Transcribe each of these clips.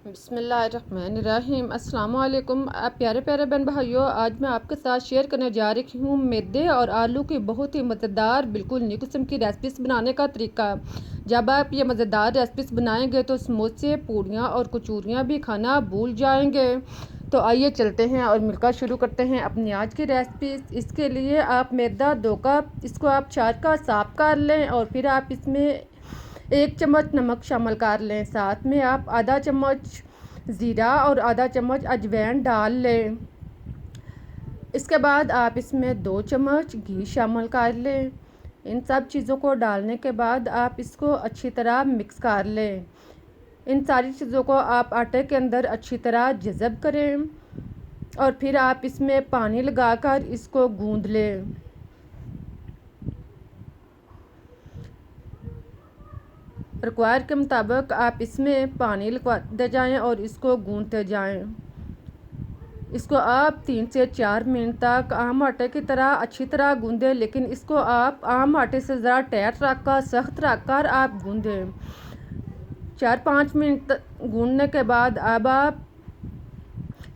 बिस्मिल्लाहिर्रहमानिर्रहीम। अस्सलाम वालेकुम। आप प्यारे प्यारे बहन भाइयों, आज मैं आपके साथ शेयर करने जा रही हूँ मैदे और आलू की बहुत ही मज़ेदार बिल्कुल नई किस्म की रेसिपीज़ बनाने का तरीका। जब आप ये मज़ेदार रेसिपीज़ बनाएंगे तो समोसे, पूड़ियाँ और कचौरियाँ भी खाना भूल जाएंगे। तो आइए चलते हैं और मिलकर शुरू करते हैं अपनी आज की रेसिपी। इसके लिए आप मैदा 2 कप, इसको आप 4 का साफ़ कर लें और फिर आप इसमें 1 चम्मच नमक शामिल कर लें। साथ में आप आधा चम्मच ज़ीरा और आधा चम्मच अजवाइन डाल लें। इसके बाद आप इसमें 2 चम्मच घी शामिल कर लें। इन सब चीज़ों को डालने के बाद आप इसको अच्छी तरह मिक्स कर लें। इन सारी चीज़ों को आप आटे के अंदर अच्छी तरह जज़ब करें और फिर आप इसमें पानी लगाकर इसको गूंद लें। रिक्वायर के मुताबिक आप इसमें पानी लगाते जाएं और इसको गूंदते जाएं। इसको आप 3 से 4 मिनट तक आम आटे की तरह अच्छी तरह गूंदें, लेकिन इसको आप आम आटे से ज़रा टाइट रखकर, सख्त रखकर आप गूंदें। 4-5 मिनट गूंदने के बाद अब आप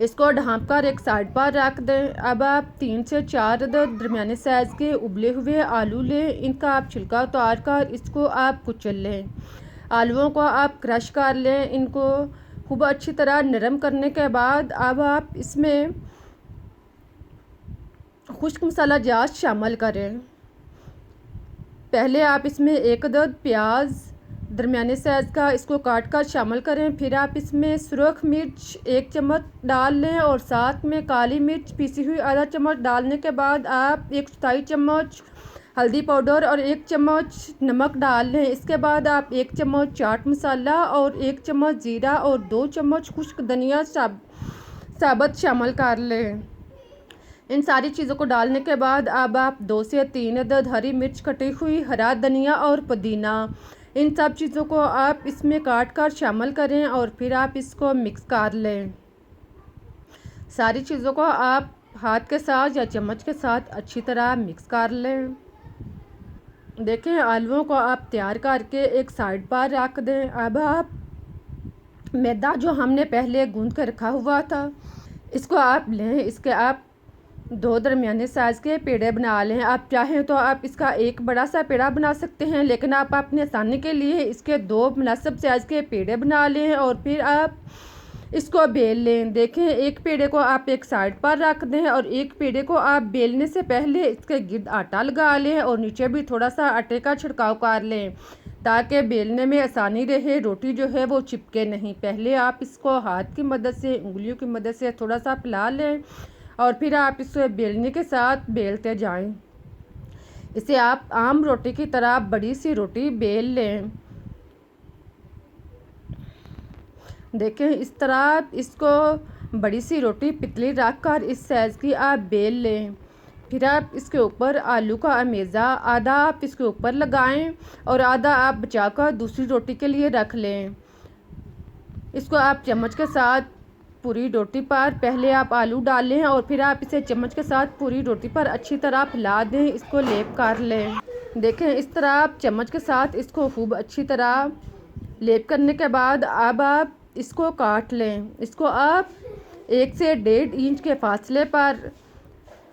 इसको ढाँप कर एक साइड पर रख दें। अब आप 3 से 4 दरमियाने साइज़ के उबले हुए आलू लें। इनका आप छिलका उतार कर इसको आप कुचल लें। आलूओं को आप क्रश कर लें। इनको खूब अच्छी तरह नरम करने के बाद अब आप इसमें खुश्क मसाला जात शामिल करें। पहले आप इसमें 1 अदद प्याज दरमियाने साइज़ का इसको काट कर शामिल करें। फिर आप इसमें सुरख मिर्च 1 चम्मच डाल लें और साथ में काली मिर्च पीसी हुई आधा चम्मच डालने के बाद आप 1 चौथाई चम्मच हल्दी पाउडर और 1 चम्मच नमक डाल लें। इसके बाद आप 1 चम्मच चाट मसाला और 1 चम्मच ज़ीरा और 2 चम्मच खुश्क धनिया साबुत शामिल कर लें। इन सारी चीज़ों को डालने के बाद अब आप 2 से 3 अदद हरी मिर्च, कटी हुई हरा धनिया और पुदीना, इन सब चीज़ों को आप इसमें काट कर शामिल करें और फिर आप इसको मिक्स कर लें। सारी चीज़ों को आप हाथ के साथ या चम्मच के साथ अच्छी तरह मिक्स कर लें। देखें, आलूओं को आप तैयार करके एक साइड पर रख दें। अब आप मैदा जो हमने पहले गूंद कर रखा हुआ था, इसको आप लें। इसके आप 2 दरमियाने साइज़ के पेड़े बना लें। आप चाहें तो आप इसका एक बड़ा सा पेड़ा बना सकते हैं, लेकिन आप अपने आसानी के लिए इसके 2 मुनासिब साइज़ के पेड़े बना लें और फिर आप इसको बेल लें। देखें, एक पेड़े को आप एक साइड पर रख दें और एक पेड़े को आप बेलने से पहले इसके गिर्द आटा लगा लें और नीचे भी थोड़ा सा आटे का छिड़काव कर लें ताकि बेलने में आसानी रहे, रोटी जो है वो चिपके नहीं। पहले आप इसको हाथ की मदद से, उंगलियों की मदद से थोड़ा सा फैला लें और फिर आप इसे बेलने के साथ बेलते जाएं। इसे आप आम रोटी की तरह बड़ी सी रोटी बेल लें। देखें, इस तरह इसको बड़ी सी रोटी पतली रख कर इस साइज़ की आप बेल लें। फिर आप इसके ऊपर आलू का अमेज़ा आधा आप इसके ऊपर लगाएं और आधा आप बचाकर दूसरी रोटी के लिए रख लें। इसको आप चम्मच के साथ पूरी रोटी पर पहले आप आलू डालें और फिर आप इसे चम्मच के साथ पूरी रोटी पर अच्छी तरह फैला दें। इसको लेप कर लें। देखें, इस तरह आप चम्मच के साथ इसको खूब अच्छी तरह लेप करने के बाद अब आप इसको काट लें। इसको आप 1 से 1.5 इंच के फासले पर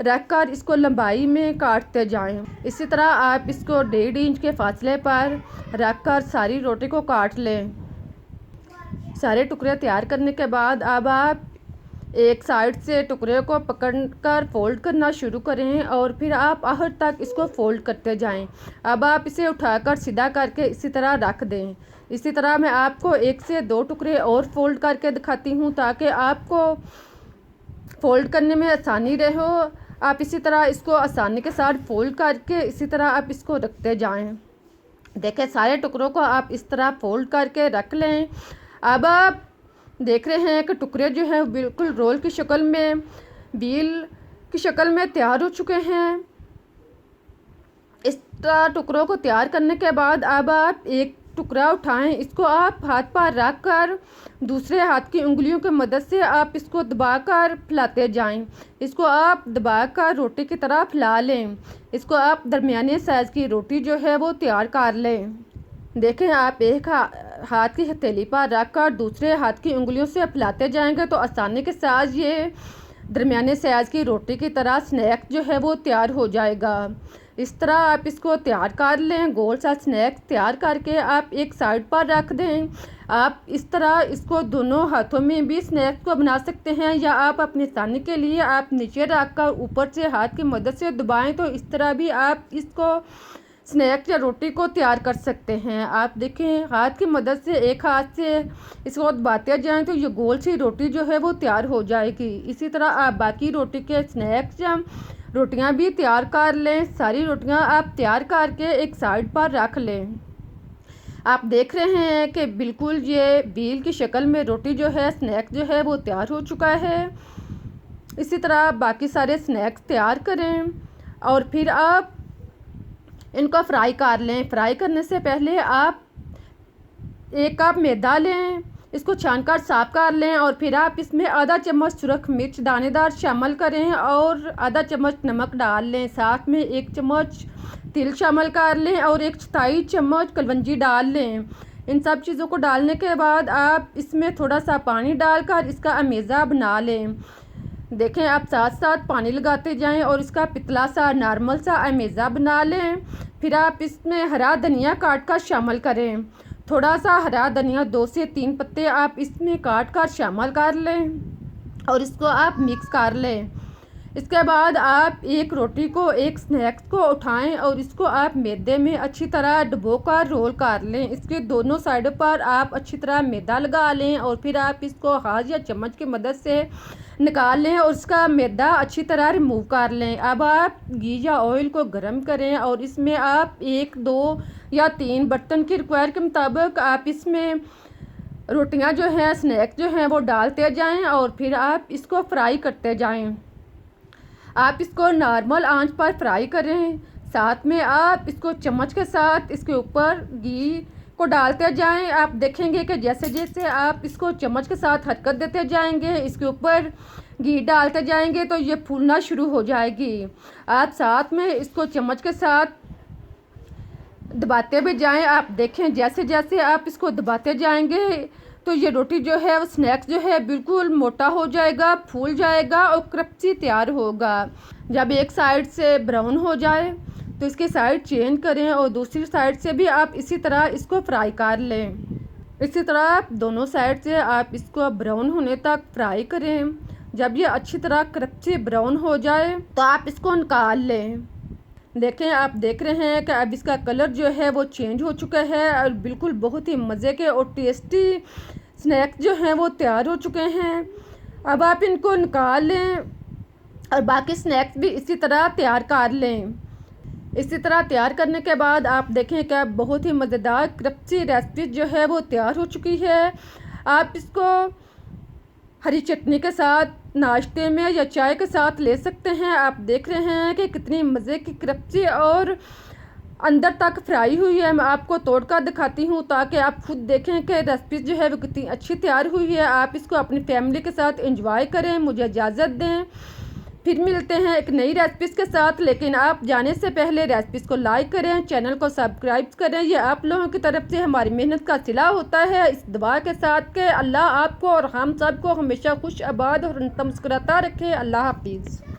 रखकर इसको लंबाई में काटते जाएं। इसी तरह आप इसको 1.5 इंच के फासले पर रखकर सारी रोटी को काट लें। सारे टुकड़े तैयार करने के बाद अब आप एक साइड से टुकड़े को पकड़कर फोल्ड करना शुरू करें और फिर आप आखिर तक इसको फोल्ड करते जाएं। अब आप इसे उठाकर सीधा करके इसी तरह रख दें। इसी तरह मैं आपको 1 से 2 टुकड़े और फोल्ड करके दिखाती हूँ ताकि आपको फोल्ड करने में आसानी रहे हो। आप इसी तरह इसको आसानी के साथ फोल्ड करके इसी तरह आप इसको रखते जाएं। देखें, सारे टुकड़ों को आप इस तरह फोल्ड करके रख लें। अब आप देख रहे हैं कि टुकड़े जो हैं बिल्कुल रोल की शक्ल में, बील की शक्ल में तैयार हो चुके हैं। इस तरह टुकड़ों को तैयार करने के बाद अब आप एक टुकड़ा उठाएं। इसको आप हाथ पर रख कर दूसरे हाथ की उंगलियों की मदद से आप इसको दबाकर फैलाते जाएं। इसको आप दबाकर रोटी की तरह फैला लें। इसको आप दरमियाने साइज़ की रोटी जो है वो तैयार कर लें। देखें आप एक हाथ की हथेली पर रख कर दूसरे हाथ की उंगलियों से फैलाते जाएंगे तो आसानी के साथ ये दरमियाने साइज़ की रोटी की तरह स्नैक जो है वो तैयार हो जाएगा। इस तरह आप इसको तैयार कर लें। गोल सा स्नैक तैयार करके आप एक साइड पर रख दें। आप इस तरह इसको दोनों हाथों में भी स्नैक को बना सकते हैं, या आप अपनी आसानी के लिए आप नीचे रख कर ऊपर से हाथ की मदद से दबाएं तो इस तरह भी आप इसको स्नैक या रोटी को तैयार कर सकते हैं। आप देखें हाथ की मदद से एक हाथ से इसको दबाते जाएं तो ये गोल सी रोटी जो है वो तैयार हो जाएगी। इसी तरह आप बाकी रोटी के स्नैक्स या रोटियां भी तैयार कर लें। सारी रोटियां आप तैयार करके एक साइड पर रख लें। आप देख रहे हैं कि बिल्कुल ये बील की शक्ल में रोटी जो है स्नैक जो है वो तैयार हो चुका है। इसी तरह बाकी सारे स्नैक्स तैयार करें और फिर आप इनको फ्राई कर लें। फ्राई करने से पहले आप एक कप मैदा लें, इसको छानकर साफ कर लें और फिर आप इसमें आधा चम्मच सुरख मिर्च दानेदार शामिल करें और आधा चम्मच नमक डाल लें। साथ में एक चम्मच तिल शामिल कर लें और 1/4 चम्मच कलवंजी डाल लें। इन सब चीज़ों को डालने के बाद आप इसमें थोड़ा सा पानी डालकर इसका अमेज़ा बना लें। देखें आप साथ साथ पानी लगाते जाएं और इसका पतला सा नॉर्मल सा अमेज़ा बना लें। फिर आप इसमें हरा धनिया काट कर शामिल करें। थोड़ा सा हरा धनिया 2 से 3 पत्ते आप इसमें काट कर शामिल कर लें और इसको आप मिक्स कर लें। इसके बाद आप एक रोटी को एक स्नैक्स को उठाएं और इसको आप मैदे में अच्छी तरह डुबोकर रोल कर लें। इसके दोनों साइडों पर आप अच्छी तरह मैदा लगा लें और फिर आप इसको हाथ या चम्मच की मदद से निकाल लें और उसका मैदा अच्छी तरह रिमूव कर लें। अब आप घी या ऑयल को गर्म करें और इसमें आप 1, 2 या 3 बर्तन की रिक्वायर के मुताबिक आप इसमें रोटियां जो हैं स्नैक जो हैं वो डालते जाएं और फिर आप इसको फ्राई करते जाएं। आप इसको नॉर्मल आंच पर फ्राई करें। साथ में आप इसको चम्मच के साथ इसके ऊपर घी को डालते जाएं। आप देखेंगे कि जैसे जैसे आप इसको चम्मच के साथ हरकत देते जाएंगे, इसके ऊपर घी डालते जाएंगे तो ये फूलना शुरू हो जाएगी। आप साथ में इसको चम्मच के साथ दबाते भी जाएं। आप देखें जैसे जैसे आप इसको दबाते जाएंगे तो ये रोटी जो है वो स्नैक्स जो है बिल्कुल मोटा हो जाएगा, फूल जाएगा और क्रिस्पी तैयार होगा। जब एक साइड से ब्राउन हो जाए तो इसकी साइड चेंज करें और दूसरी साइड से भी आप इसी तरह इसको फ्राई कर लें। इसी तरह दोनों साइड से आप इसको ब्राउन होने तक फ्राई करें। जब ये अच्छी तरह क्रिस्पी ब्राउन हो जाए तो आप इसको निकाल लें। देखें आप देख रहे हैं कि अब इसका कलर जो है वो चेंज हो चुका है और बिल्कुल बहुत ही मज़े के और टेस्टी स्नैक्स जो हैं वो तैयार हो चुके हैं। अब आप इनको निकाल लें और बाकी स्नैक्स भी इसी तरह तैयार कर लें। इसी तरह तैयार करने के बाद आप देखें कि बहुत ही मज़ेदार क्रिस्पी रेसिपी जो है वो तैयार हो चुकी है। आप इसको हरी चटनी के साथ नाश्ते में या चाय के साथ ले सकते हैं। आप देख रहे हैं कि कितनी मज़े की क्रिस्पी और अंदर तक फ्राई हुई है। मैं आपको तोड़कर दिखाती हूँ ताकि आप खुद देखें कि रेसिपी जो है वो कितनी अच्छी तैयार हुई है। आप इसको अपनी फैमिली के साथ एंजॉय करें। मुझे इजाज़त दें, फिर मिलते हैं एक नई रेसिपीज़ के साथ। लेकिन आप जाने से पहले रेसिपीज़ को लाइक करें, चैनल को सब्सक्राइब करें। ये आप लोगों की तरफ से हमारी मेहनत का सिला होता है। इस दुआ के साथ कि अल्लाह आपको और हम सब को हमेशा खुश आबाद और मुस्कुराता रखे। अल्लाह हाफिज़।